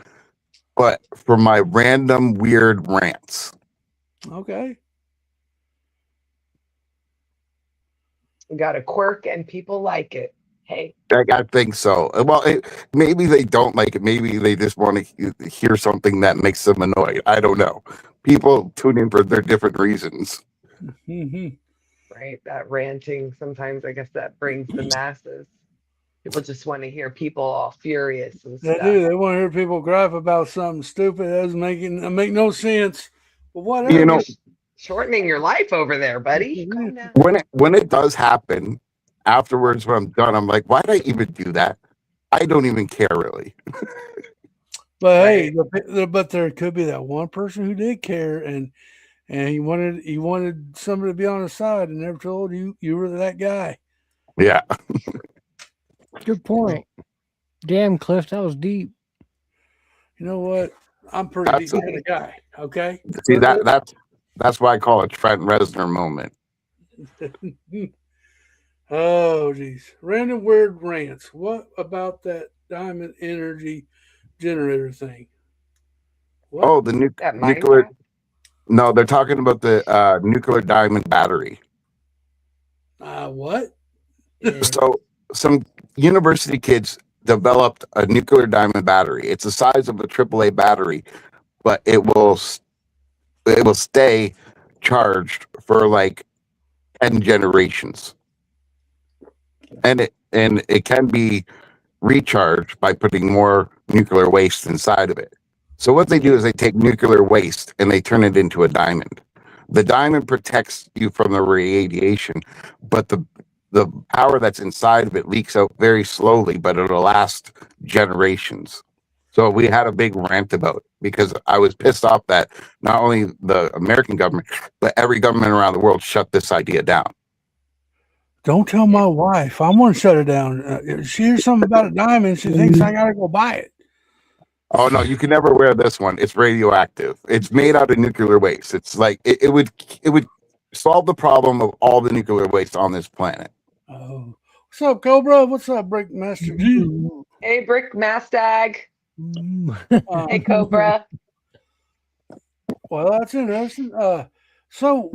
but for my random weird rants. Okay. You got a quirk and people like it. Hey. I think so. Well, maybe they don't like it. Maybe they just want to hear something that makes them annoyed. I don't know. People tune in for their different reasons. Mm-hmm. Right. That ranting, sometimes I guess that brings the masses. People just want to hear people all furious and They stuff. do. They want to hear people gripe about something stupid that doesn't make no sense. But whatever. You know, Shortening your life over there, buddy. Calm down. when it does happen, afterwards when I'm done, I'm like, why did I even do that? I don't even care really. But Right. hey, but there could be that one person who did care, and he wanted somebody to be on his side, and Never Told you were that guy. Yeah. Good point. Damn, Cliff, that was deep. You know what? I'm pretty deep kind of guy. Okay. See that's why I call it Trent Reznor moment. Oh geez, random weird rants. What about that diamond energy generator thing? What? Oh, the That nuclear. Minecraft? No, they're talking about the nuclear diamond battery. What? So some university kids developed a nuclear diamond battery. It's the size of a AAA battery, but it will stay charged for like 10 generations, and it can be recharged by putting more nuclear waste inside of it. So what they do is they take nuclear waste and they turn it into a diamond. The diamond protects you from the radiation, but the power that's inside of it leaks out very slowly, but it'll last generations. So we had a big rant about it because I was pissed off that not only the American government, but every government around the world shut this idea down. Don't tell my wife. I'm going to shut her down. If she hears something about a diamond, she thinks I got to go buy it. Oh no, you can never wear this one. It's radioactive. It's made out of nuclear waste. It's like it would solve the problem of all the nuclear waste on this planet. Oh, what's up, Cobra? What's up, Brick Master G? Hey, Brick Mastag. Uh, Hey, Cobra. well, that's interesting. So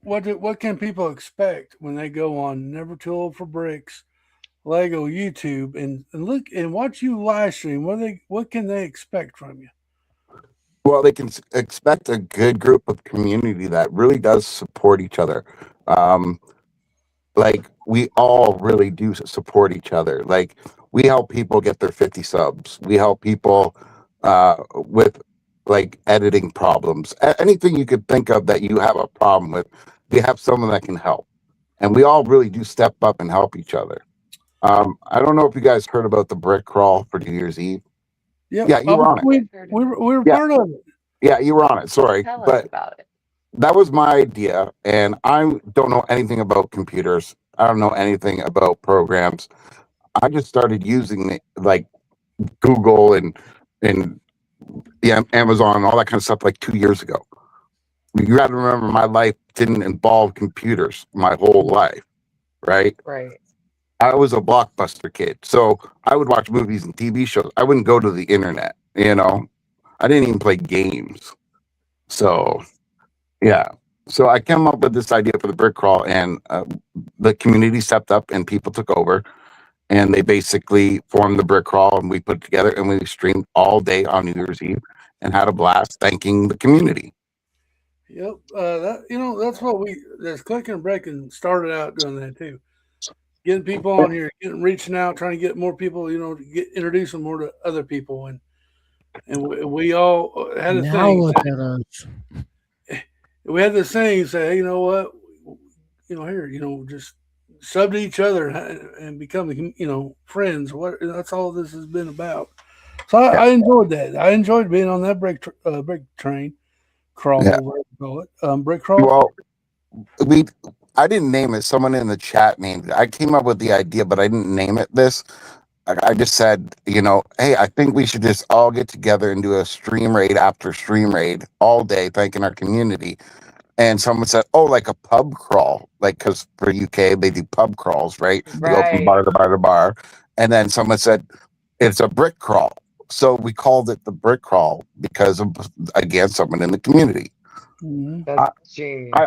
what can people expect when they go on Never Too Old for Bricks, Lego YouTube, and look and watch you live stream? What can they expect from you? Well, they can expect a good group of community that really does support each other. Like we all really do support each other. Like we help people get their 50 subs. We help people with like editing problems. Anything you could think of that you have a problem with, we have someone that can help. And we all really do step up and help each other. I don't know if you guys heard about the brick crawl for New Year's Eve. Yep. Yeah, you were on it. We were Yeah. part of it. Yeah, you were on it. Sorry. Tell us But about it. that was my idea, and I don't know anything about computers. I don't know anything about programs. I just started using it, like Google and yeah, Amazon and all that kind of stuff like 2 years ago. You got to remember, my life didn't involve computers my whole life, right? Right. I was a Blockbuster kid, so I would watch movies and TV shows. I wouldn't go to the internet, you know. I didn't even play games. So, yeah. So I came up with this idea for the brick crawl, and the community stepped up and people took over, and they basically formed the brick crawl, and we put it together, and we streamed all day on New Year's Eve and had a blast thanking the community. Yep. That's what this Clicken Bricken started out doing that too. Getting people on here, reaching out, trying to get more people, to introduce them more to other people, and we all had a Now thing. look at us. We had this thing say, hey, you know what, here, just sub to each other and become, friends. That's all this has been about. So I enjoyed that. I enjoyed being on that brick train crawl, whatever you call it, brick crawl. Well, I didn't name it. Someone in the chat named it. I came up with the idea, but I didn't name it this. I just said, hey, I think we should just all get together and do a stream raid after stream raid all day, thanking our community. And someone said, oh, like a pub crawl, like, because for UK, they do pub crawls, right? They go from bar to bar to bar. And then someone said, it's a brick crawl. So we called it the brick crawl because of, again, someone in the community. Mm-hmm. That's genius. I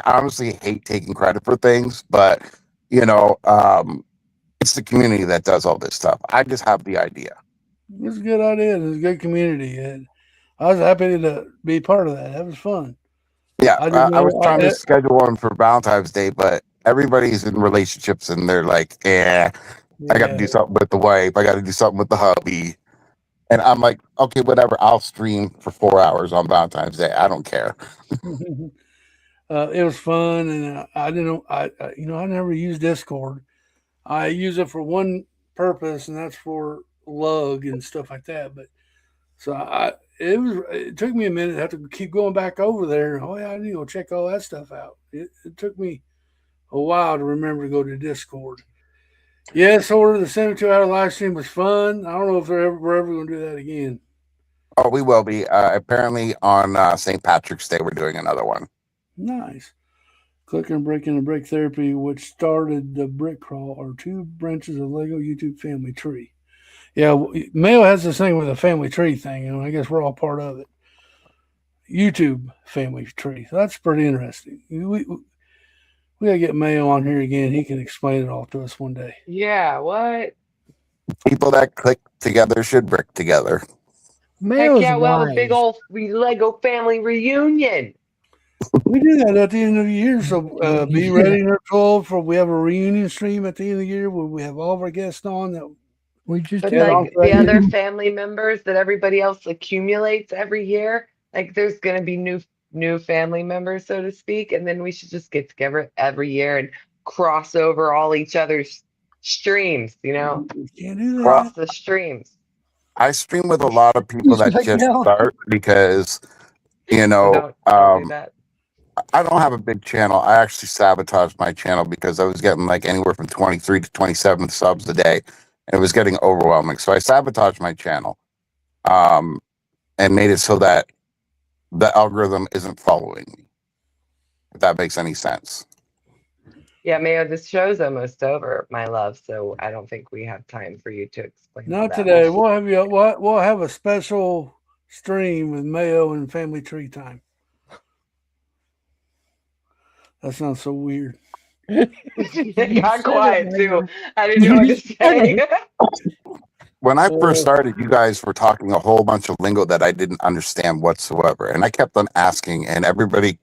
honestly hate taking credit for things, but it's the community that does all this stuff. I just have the idea. It's a good idea. It's a good community, and I was happy to be part of that. That was fun. Yeah, I was trying to schedule one for Valentine's Day, but everybody's in relationships, and they're like, I got to do something with the wife. I got to do something with the hubby. And I'm like, okay, whatever. I'll stream for 4 hours on Valentine's Day. I don't care. It was fun, and I didn't. I never used Discord. I use it for one purpose, and that's for lug and stuff like that. But so it took me a minute. I had to keep going back over there. Oh yeah, I need to go check all that stuff out. It took me a while to remember to go to Discord. Yes, Order the 72-hour live stream was fun. I don't know if we're ever going to do that again. Oh, we will be. Apparently on St. Patrick's Day, we're doing another one. Nice. Clicken Bricken and Brick Therapy, which started the brick crawl, are two branches of Lego YouTube family tree. Yeah, Mayo has this thing with a family tree thing, and I guess we're all part of it. YouTube family tree. So that's pretty interesting. We gotta get Mayo on here again. He can explain it all to us one day. Yeah, what? People that click together should brick together. Mayo's Heck yeah, we'll have a wise. big old Lego family reunion. We do that at the end of the year, so be ready in 12 for. We have a reunion stream at the end of the year where we have all of our guests on. That We just But did. like the other family members that everybody else accumulates every year, like there's gonna be new family members, so to speak, and then we should just get together every year and cross over all each other's streams, we can't do that. cross the streams. I stream with a lot of people that Like just now. start because, Don't do that. I don't have a big channel. I actually sabotaged my channel because I was getting like anywhere from 23 to 27 subs a day, and it was getting overwhelming. So I sabotaged my channel, and made it so that the algorithm isn't following me. If that makes any sense. Yeah, Mayo, this show's almost over, my love, so I don't think we have time for you to explain all Not that. today. We'll have a special stream with Mayo and Family Tree Time. That sounds so weird. It got said quiet it, too. Mayo. I didn't know what to You said say. When I Oh. first started, you guys were talking a whole bunch of lingo that I didn't understand whatsoever. And I kept on asking, and everybody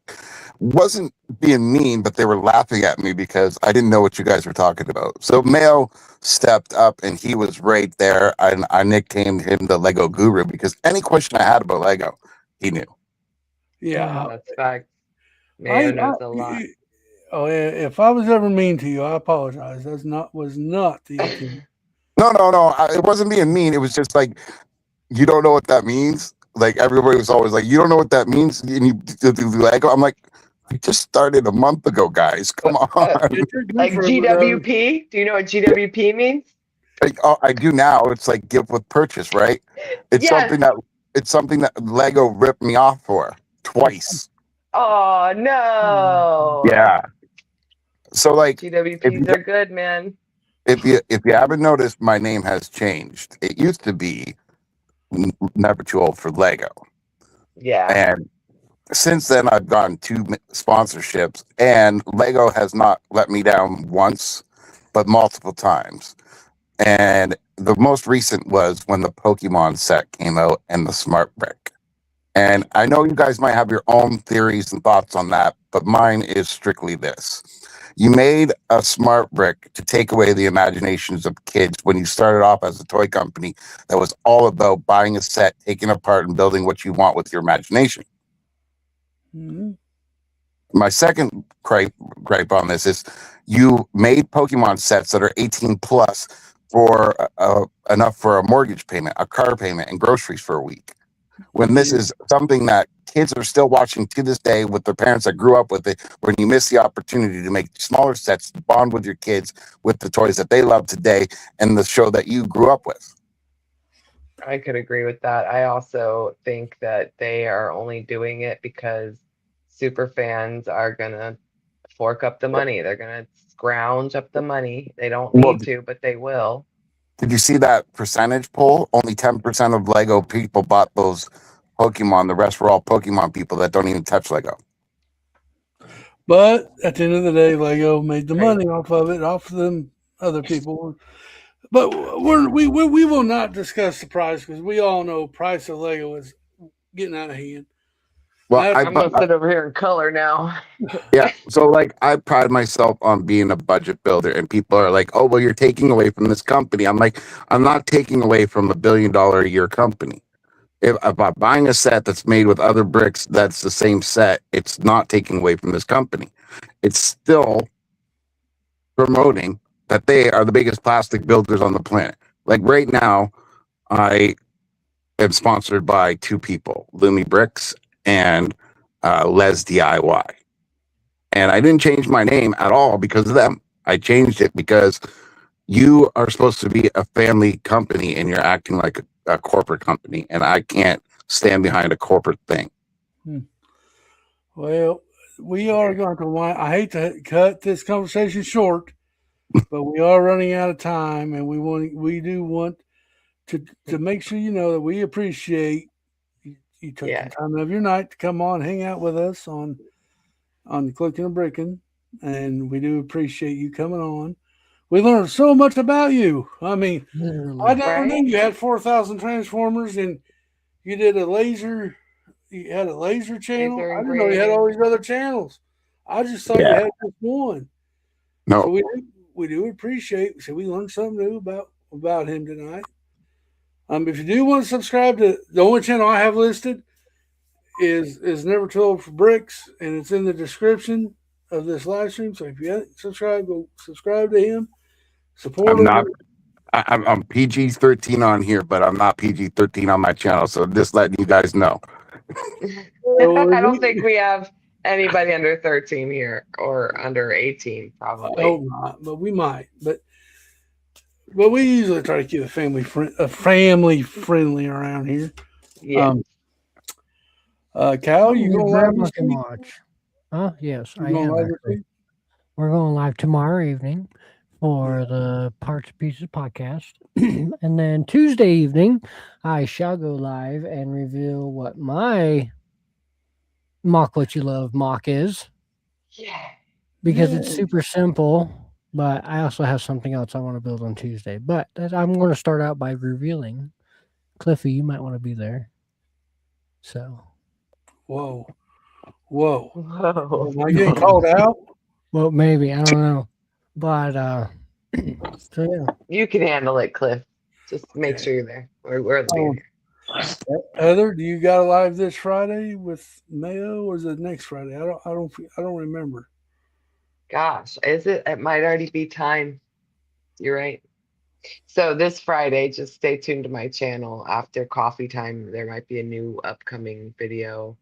wasn't being mean, but they were laughing at me because I didn't know what you guys were talking about. So Mayo stepped up and he was right there. And I nicknamed him the Lego Guru because any question I had about Lego, he knew. Yeah. That's facts. Mayo knows a lot. Oh, if I was ever mean to you, I apologize. Was not the intent. No, it wasn't being mean. It was just like, you don't know what that means. Like everybody was always like, you don't know what that means. And you do Lego. I'm like, I just started a month ago, guys. Come on. Like GWP? Do you know what GWP means? Like, oh, I do now. It's like gift with purchase, right? It's Yes. something that Lego ripped me off for twice. Oh no. Yeah. So like, GWPs are good, man. if you haven't noticed, my name has changed. It used to be Never Too Old for Lego, Yeah. and since then I've gotten 2 sponsorships, and Lego has not let me down once, but multiple times. And the most recent was when the Pokemon set came out and the Smart Brick. And I know you guys might have your own theories and thoughts on that, but mine is strictly this. You made a smart brick to take away the imaginations of kids when you started off as a toy company that was all about buying a set, taking it apart, and building what you want with your imagination. Mm-hmm. My second gripe on this is you made Pokemon sets that are 18 plus for enough for a mortgage payment, a car payment, and groceries for a week. When this is something that kids are still watching to this day with their parents that grew up with it, when you miss the opportunity to make smaller sets, bond with your kids with the toys that they love today and the show that you grew up with. I could agree with that. I also think that they are only doing it because super fans are gonna fork up the money. They're gonna scrounge up the money. They don't need to, but they will. Did you see that percentage poll? Only 10% of Lego people bought those Pokemon. The rest were all Pokemon people that don't even touch Lego. But at the end of the day, Lego made the money off of it, off of them other people. But we will not discuss the price because we all know price of Lego is getting out of hand. Well, I'm gonna sit over here in color now. Yeah, so like I pride myself on being a budget builder, and people are like, "Oh, well, you're taking away from this company." I'm like, I'm not taking away from $1 billion a year company. If I'm buying a set that's made with other bricks, that's the same set. It's not taking away from this company. It's still promoting that they are the biggest plastic builders on the planet. Like right now, I am sponsored by 2 people, Lumi Bricks and Les DIY. And I didn't change my name at all because of them. I changed it because you are supposed to be a family company and you're acting like a corporate company. And I can't stand behind a corporate thing. Well, we are going to I hate to cut this conversation short, but we are running out of time, and we do want to make sure you know that we appreciate you took the time of your night to come on, hang out with us on Clicken Bricken, and we do appreciate you coming on. We learned so much about you. I mean, I never knew you had 4,000 transformers, and you did a laser. You had a laser channel. I didn't know you had all these other channels. I just thought you had just one. No, so we do appreciate. So we learned something new about him tonight. If you do want to subscribe to the only channel I have listed is Never Too Old for Bricks, and it's in the description of this live stream. So if you haven't subscribed, go subscribe to him. Support him. I'm PG-13 on here, but I'm not PG-13 on my channel. So just letting you guys know. I don't think we have anybody under 13 here or under 18, I probably. hope not, but we might. But we usually try to keep it family friendly around here. Yeah. Cal, you Your going live grandma this can week? watch. Huh? Yes, You I going am live this actually. week? We're going live tomorrow evening for the Parts and Pieces podcast. And then Tuesday evening, I shall go live and reveal what my mock what you love mock is, Yeah. because it's Yay. super simple. But I also have something else I want to build on Tuesday. But I'm going to start out by revealing. Cliffy, you might want to be there. So, Whoa. Whoa. Am I getting called out? well, maybe, I don't know. But so yeah. You can handle it, Cliff. Just make Okay. sure you're there. We'll be Um, there. Heather, do you got a live this Friday with Mayo, or is it next Friday? I don't remember. Gosh, is it? It might already be time. You're right. So this Friday, just stay tuned to my channel. After coffee time, there might be a new upcoming video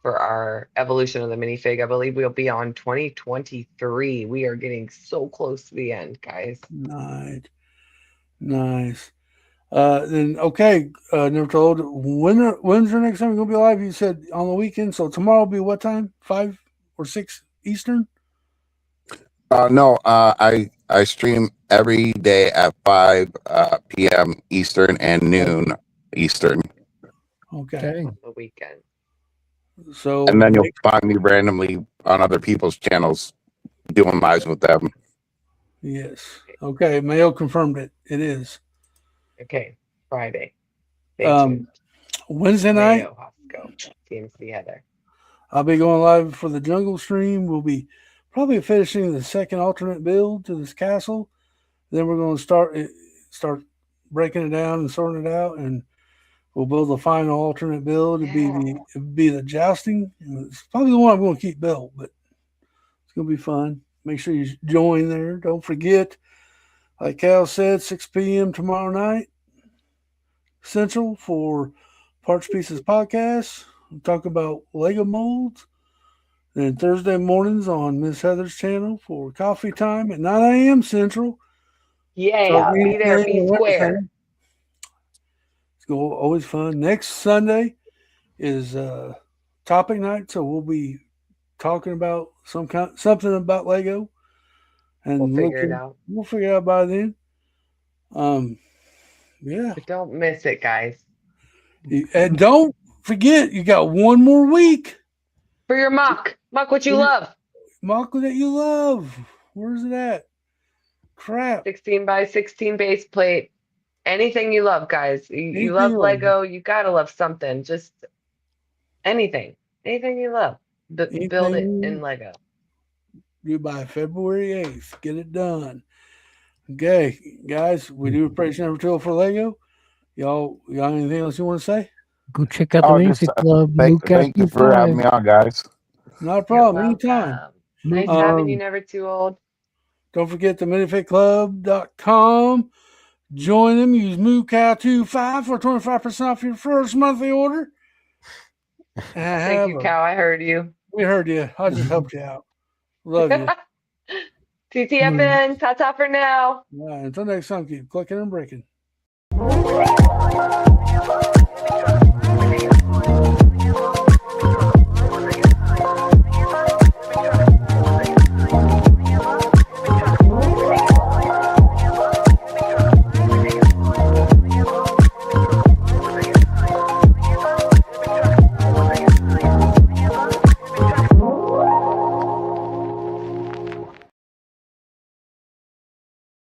for our evolution of the minifig. I believe we'll be on 2023. We are getting so close to the end, guys. Nice. Then okay. Never told. When's your next time you're gonna be live? You said on the weekend. So tomorrow will be what time? 5 or 6 Eastern. No, I stream every day at 5 p.m. Eastern and noon Eastern. Okay. Okay. The weekend. So And then you'll find me randomly on other people's channels doing lives with them. yes. Okay. Mayo confirmed it. It is. Okay, Friday. Stay tuned. Wednesday night. Mayo, Hosco, TMC Heather. I'll be going live for the jungle stream. We'll be probably finishing the second alternate build to this castle. Then we're going to start breaking it down and sorting it out, and we'll build the final alternate build. It'll be the jousting. It's probably the one I'm going to keep built, but it's going to be fun. Make sure you join there. Don't forget, like Cal said, 6 p.m. tomorrow night Central for Parts Pieces Podcast. We'll talk about Lego molds. Then Thursday mornings on Miss Heather's channel for coffee time at 9 a.m. Central. Yeah, be there, be square. It's always fun. Next Sunday is topic night, so we'll be talking about something about Lego, and We'll figure it out. We'll figure it out by then. Yeah. But don't miss it, guys. And don't forget, you got one more week. For your mock what you love. Mock that you love. Where's it at? Crap. 16 by 16 base plate. Anything you love, guys. You love Lego. You gotta love something. Just anything. Anything you love. Build it in Lego. Due by February 8th. Get it done. Okay, guys, we do appreciate number 2 for Lego. Y'all got anything else you want to say? Go check out the Minifig Club. Thank you for having me on, guys. Not a problem. Anytime. Nice having you, Never Too Old. Don't forget the minifigclub.com. Join them. Use MooCow25 for 25% off your first monthly order. Thank you, Cow. I heard you. We heard you. I just helped you out. Love you. TTFN. Ta-ta for now. All right, until next time, keep clicking and breaking.